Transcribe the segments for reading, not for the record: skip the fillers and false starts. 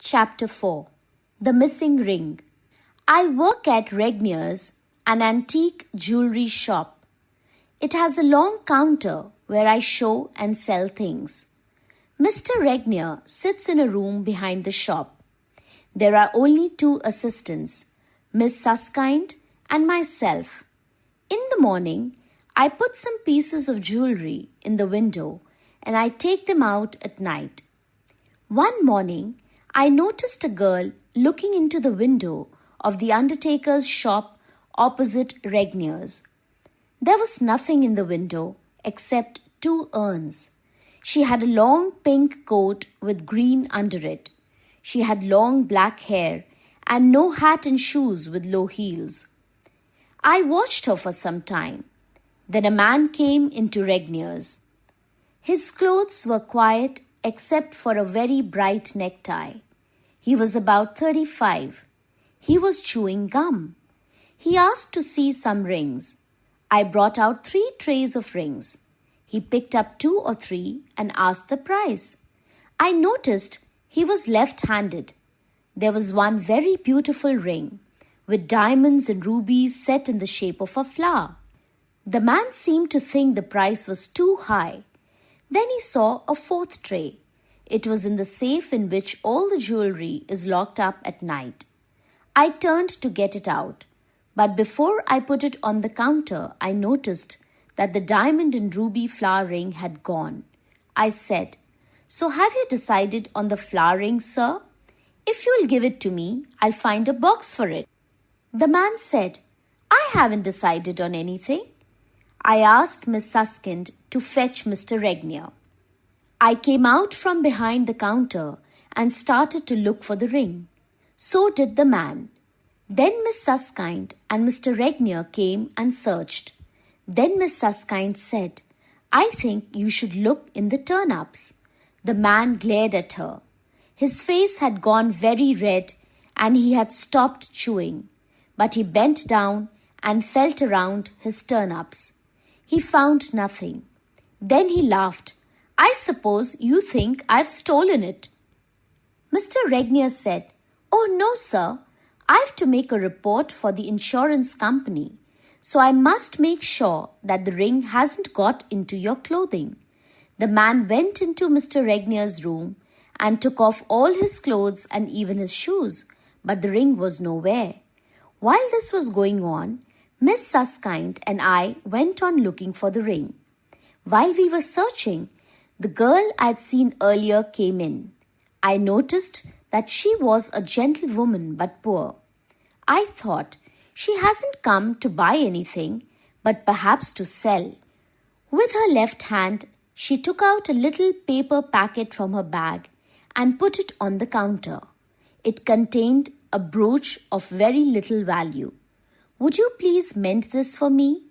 Chapter 4 The Missing Ring. I work at Regnier's, an antique jewelry shop. It has a long counter where I show and sell things. Mr. Regnier sits in a room behind the shop. There are only two assistants, Miss Susskind and myself. In the morning, I put some pieces of jewelry in the window and I take them out at night. One morning, I noticed a girl looking into the window of the undertaker's shop opposite Regnier's. There was nothing in the window except two urns. She had a long pink coat with green under it. She had long black hair and no hat and shoes with low heels. I watched her for some time. Then a man came into Regnier's. His clothes were quiet except for a very bright necktie. He was about 35. He was chewing gum. He asked to see some rings. I brought out 3 trays of rings. He picked up 2 or 3 and asked the price. I noticed he was left-handed. There was one very beautiful ring with diamonds and rubies set in the shape of a flower. The man seemed to think the price was too high. Then he saw a 4th tray. It was in the safe in which all the jewelry is locked up at night. I turned to get it out, but before I put it on the counter, I noticed that the diamond and ruby flower ring had gone. I said, "So have you decided on the flower ring, sir? If you'll give it to me, I'll find a box for it." The man said, "I haven't decided on anything." I asked Miss Susskind to fetch Mr. Regnier. I came out from behind the counter and started to look for the ring. So did the man. Then Miss Susskind and Mr. Regnier came and searched. Then Miss Susskind said, "I think you should look in the turnips." The man glared at her. His face had gone very red and he had stopped chewing, but he bent down and felt around his turnips. He found nothing. Then he laughed. "I suppose you think I've stolen it." Mr. Regnier said, "Oh no, sir. I've to make a report for the insurance company, so I must make sure that the ring hasn't got into your clothing." The man went into Mr. Regnier's room and took off all his clothes and even his shoes, but the ring was nowhere. While this was going on, Miss Susskind and I went on looking for the ring. While we were searching, the girl I'd seen earlier came in. I noticed that she was a gentlewoman but poor. I thought, she hasn't come to buy anything, but perhaps to sell. With her left hand, she took out a little paper packet from her bag and put it on the counter. It contained a brooch of very little value. "Would you please mend this for me?"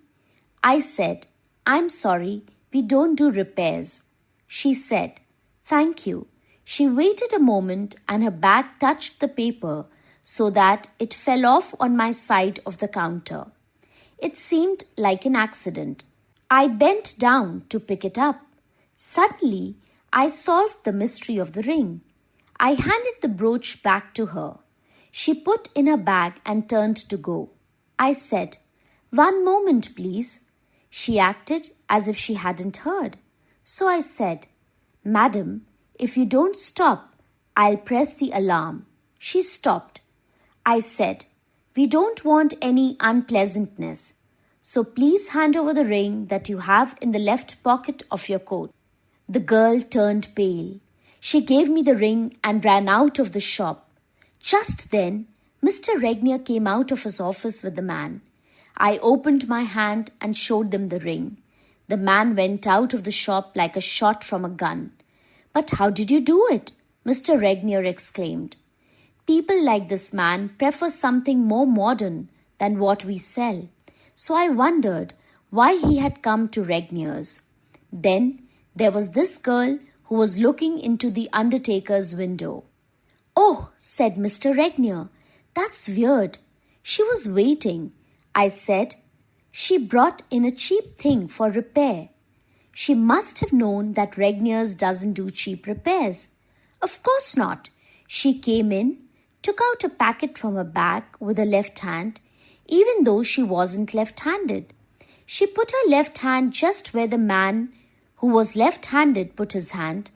I said, "I'm sorry, we don't do repairs." She said, "Thank you." She waited a moment and her bag touched the paper so that it fell off on my side of the counter. It seemed like an accident. I bent down to pick it up. Suddenly, I solved the mystery of the ring. I handed the brooch back to her. She put in her bag and turned to go. I said, "One moment, please." She acted as if she hadn't heard. So I said, "Madam, if you don't stop, I'll press the alarm." She stopped. I said, "We don't want any unpleasantness, so please hand over the ring that you have in the left pocket of your coat." The girl turned pale. She gave me the ring and ran out of the shop. Just then, Mr. Regnier came out of his office with the man. I opened my hand and showed them the ring. The man went out of the shop like a shot from a gun. "But how did you do it?" Mr. Regnier exclaimed. "People like this man prefer something more modern than what we sell, so I wondered why he had come to Regnier's. Then there was this girl who was looking into the undertaker's window." "Oh," said Mr. Regnier, "that's weird. She was waiting." I said, "She brought in a cheap thing for repair. She must have known that Regnier's doesn't do cheap repairs." "Of course not. She came in, took out a packet from her bag with her left hand, even though she wasn't left-handed. She put her left hand just where the man who was left-handed put his hand,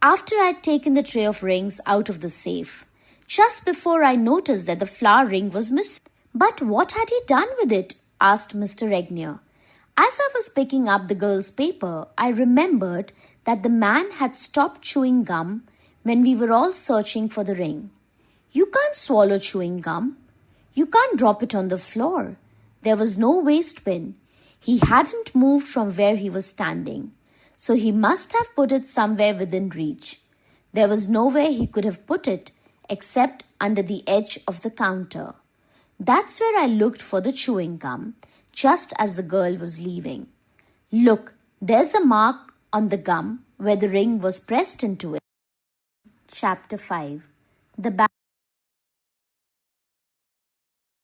after I'd taken the tray of rings out of the safe, just before I noticed that the flower ring was missing. "But what had he done with it?" asked Mr. Regnier. As I was picking up the girl's paper, I remembered that the man had stopped chewing gum when we were all searching for the ring. You can't swallow chewing gum. You can't drop it on the floor. There was no waste bin. He hadn't moved from where he was standing, so he must have put it somewhere within reach. There was nowhere he could have put it except under the edge of the counter. That's where I looked for the chewing gum, just as the girl was leaving. Look, there's a mark on the gum where the ring was pressed into it. Chapter 5. The